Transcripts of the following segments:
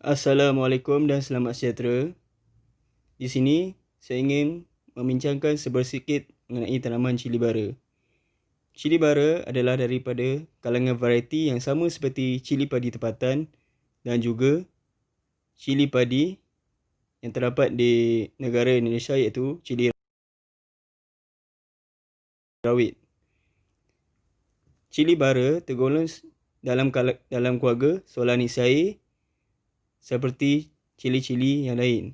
Assalamualaikum dan selamat sejahtera. Di sini saya ingin membincangkan sedikit mengenai tanaman cili bara. Cili bara adalah daripada kalangan varieti yang sama seperti cili padi tempatan dan juga cili padi yang terdapat di negara Indonesia iaitu cili rawit. Cili bara tergolong dalam keluarga Solanaceae seperti cili-cili yang lain.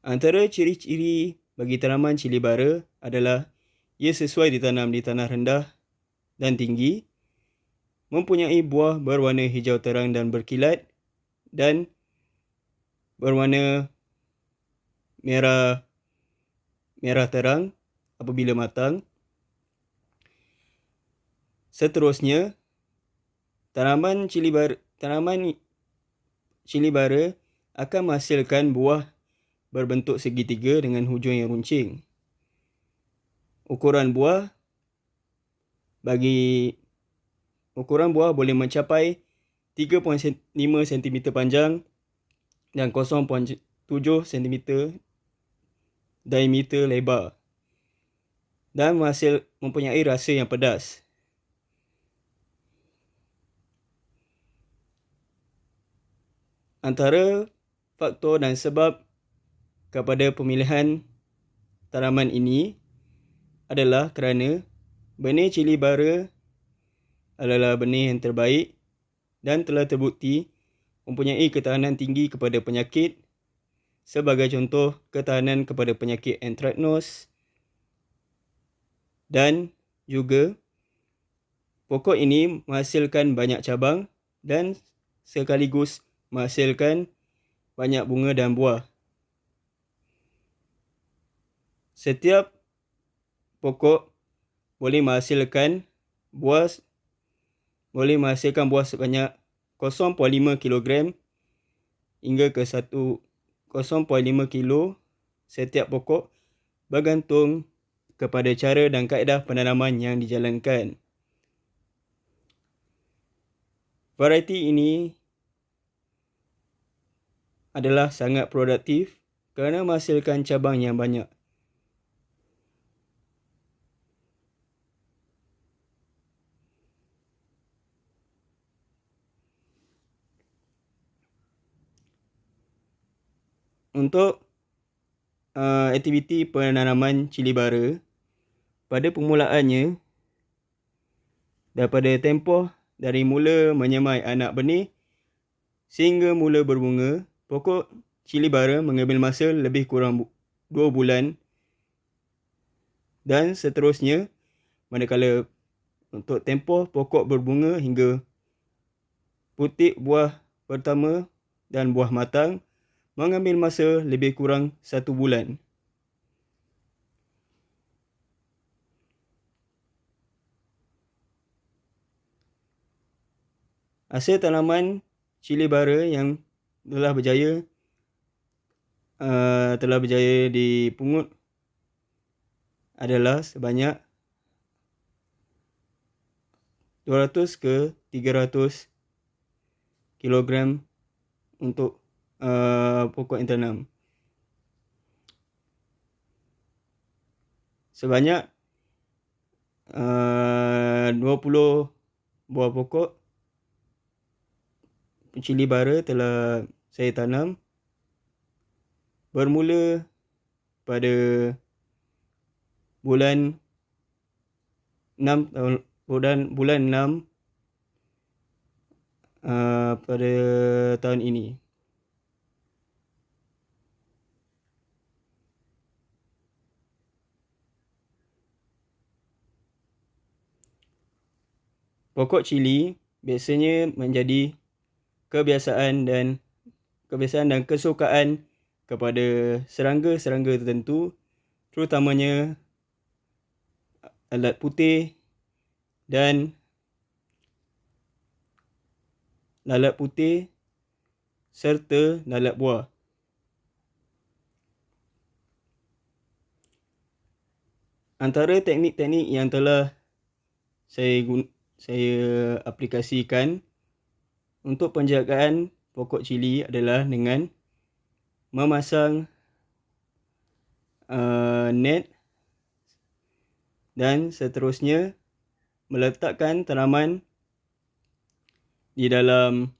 Antara ciri-ciri bagi tanaman cili bara adalah ia sesuai ditanam di tanah rendah dan tinggi, mempunyai buah berwarna hijau terang dan berkilat dan berwarna merah terang apabila matang. Seterusnya, tanaman cili bara akan menghasilkan buah berbentuk segitiga dengan hujung yang runcing. Ukuran buah boleh mencapai 3.5 cm panjang dan 0.7 cm diameter lebar dan mempunyai rasa yang pedas. Antara faktor dan sebab kepada pemilihan tanaman ini adalah kerana benih cili bara adalah benih yang terbaik dan telah terbukti mempunyai ketahanan tinggi kepada penyakit. Sebagai contoh, ketahanan kepada penyakit anthracnose, dan juga pokok ini menghasilkan banyak cabang dan sekaligus menghasilkan banyak bunga dan buah. Setiap pokok boleh menghasilkan buah sebanyak 0.5 kg hingga ke 0.5 kilo setiap pokok, bergantung kepada cara dan kaedah penanaman yang dijalankan. Varieti ini adalah sangat produktif kerana menghasilkan cabang yang banyak. Untuk aktiviti penanaman cili bara, pada permulaannya, daripada tempoh dari mula menyemai anak benih sehingga mula berbunga, pokok cili bara mengambil masa lebih kurang 2 bulan, dan seterusnya manakala untuk tempoh pokok berbunga hingga putik buah pertama dan buah matang mengambil masa lebih kurang 1 bulan. Hasil tanaman cili bara yang telah berjaya dipungut adalah sebanyak 200 ke 300 kilogram untuk pokok yang tanam. Sebanyak 20 buah pokok cili bara telah saya tanam bermula pada bulan 6 pada tahun ini. Pokok cili biasanya menjadi kebiasaan dan kesukaan kepada serangga-serangga tertentu, terutamanya lalat putih serta lalat buah. Antara teknik-teknik yang telah saya aplikasikan untuk penjagaan pokok cili adalah dengan memasang net dan seterusnya meletakkan tanaman di dalam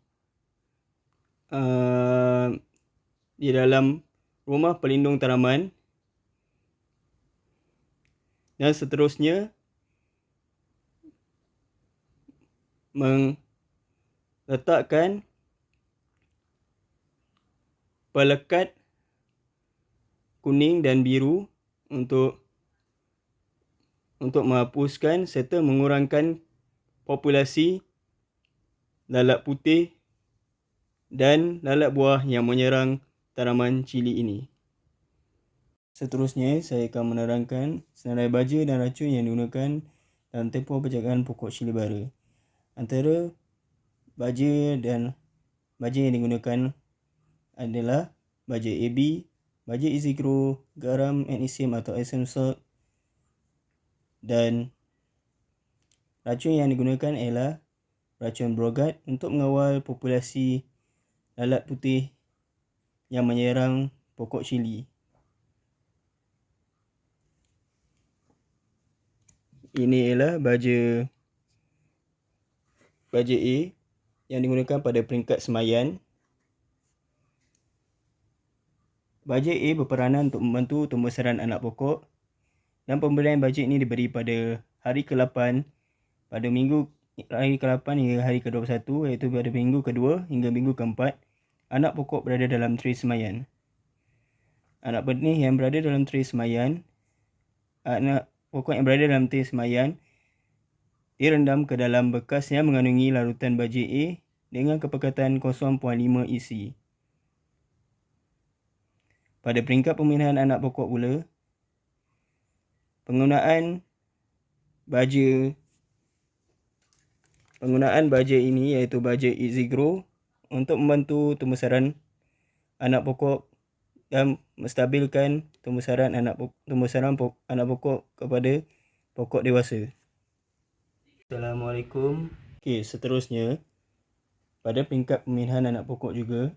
rumah pelindung tanaman dan seterusnya meletakkan pelekat kuning dan biru untuk menghapuskan serta mengurangkan populasi lalat putih dan lalat buah yang menyerang tanaman cili ini. Seterusnya, saya akan menerangkan senarai baja dan racun yang digunakan dalam tempoh penjagaan pokok cili bara. Antara baja yang digunakan adalah baja AB, baja Easy Grow, garam magnesium atau Epsom salt, dan racun yang digunakan ialah racun brogat untuk mengawal populasi lalat putih yang menyerang pokok cili. Ini ialah baja A yang digunakan pada peringkat semayan. Baja A berperanan untuk membantu tumbuh besaran anak pokok, dan pemberian baja ini diberi pada hari ke-8 pada minggu hari ke-8 hingga hari ke-21, iaitu pada minggu ke-2 hingga minggu ke-4 anak pokok berada dalam tray semayan. Anak benih yang berada dalam tray semayan, anak pokok yang berada dalam tray semayan direndam ke dalam bekas yang mengandungi larutan baja A dengan kepekatan 0.5 EC. Pada peringkat pemilihan anak pokok pula, penggunaan baja ini iaitu baja Easy Grow untuk membantu tumbuh besaran anak pokok dan menstabilkan tumbuh besaran anak pokok kepada pokok dewasa. Assalamualaikum. Okey, seterusnya pada peringkat pemilihan anak pokok juga,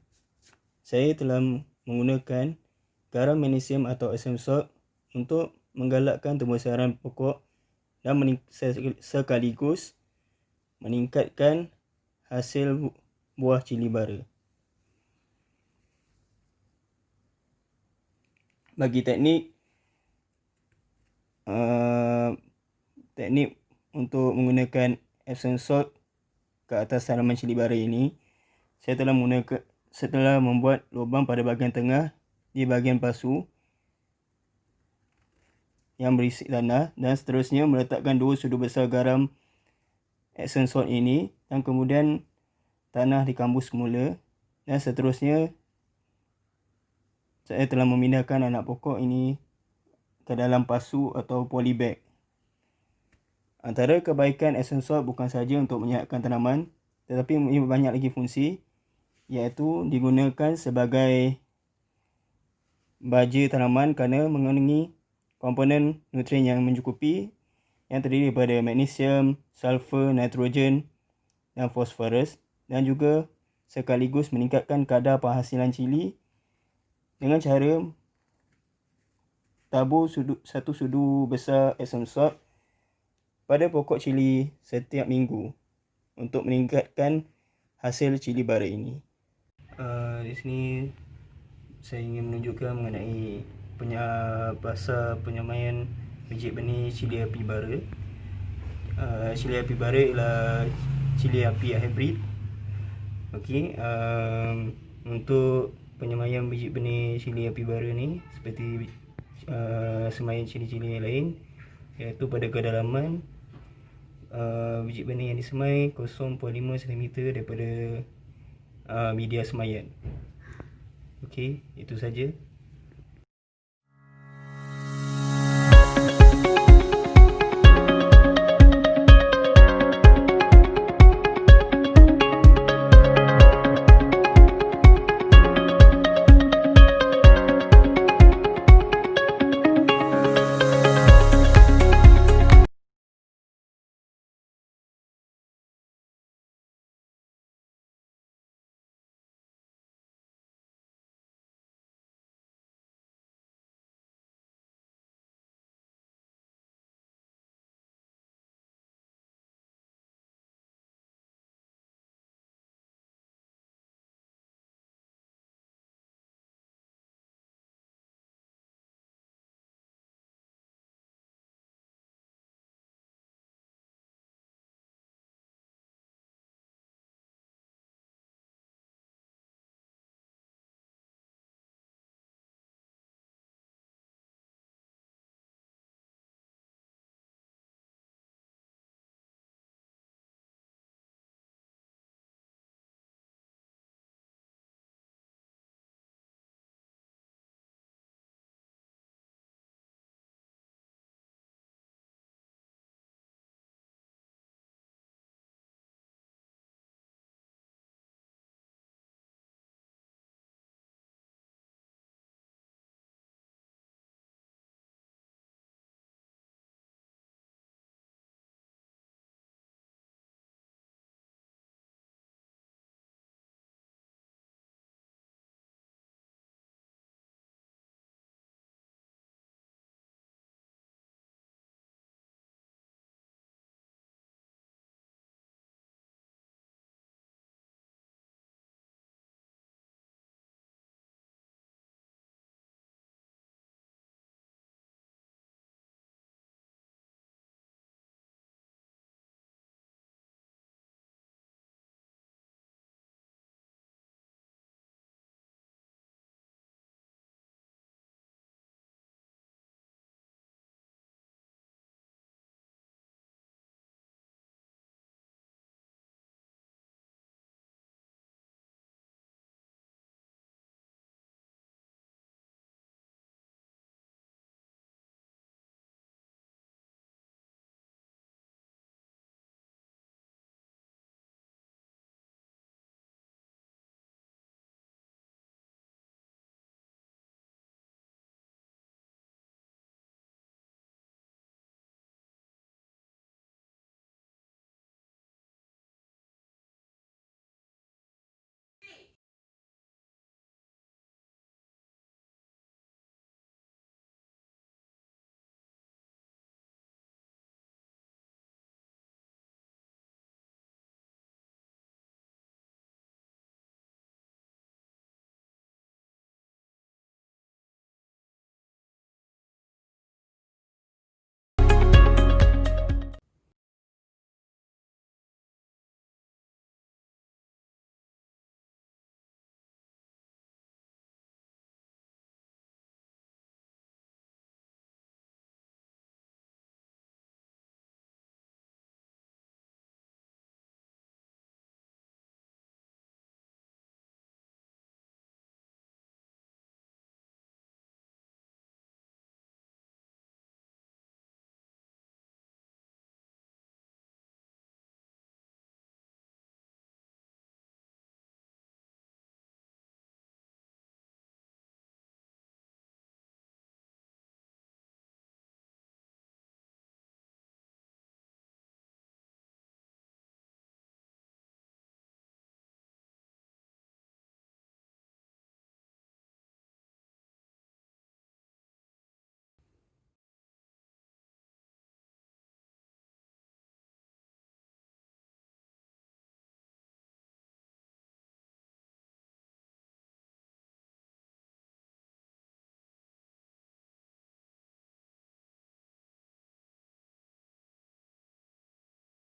saya telah menggunakan garam magnesium atau Epsom salt untuk menggalakkan tumbuh besaran pokok dan sekaligus meningkatkan hasil buah cili bara. Bagi teknik untuk menggunakan Epsom salt ke atas tanaman cili bara ini, saya telah membuat lubang pada bahagian tengah di bahagian pasu yang berisi tanah, dan seterusnya meletakkan 2 sudu besar garam Epsom salt ini, dan kemudian tanah dikambus semula, dan seterusnya saya telah memindahkan anak pokok ini ke dalam pasu atau polybag. Antara kebaikan Epsom salt bukan sahaja untuk menyihatkan tanaman, tetapi banyak lagi fungsi, iaitu digunakan sebagai baja tanaman kerana mengandungi komponen nutrien yang mencukupi yang terdiri daripada magnesium, sulfur, nitrogen dan fosforus, dan juga sekaligus meningkatkan kadar penghasilan cili dengan cara tabur 1 sudu besar Epsom salt pada pokok cili setiap minggu untuk meningkatkan hasil cili bara ini. Di sini saya ingin menunjukkan mengenai pasal penyamaian biji benih cili api bara. Cili api bara ialah cili api hybrid. Okey, untuk penyamaian biji benih cili api bara ni seperti semaian cili-cili yang lain, iaitu pada kedalaman biji benih yang disemai 0.5 cm daripada media semaian. Okey, itu saja.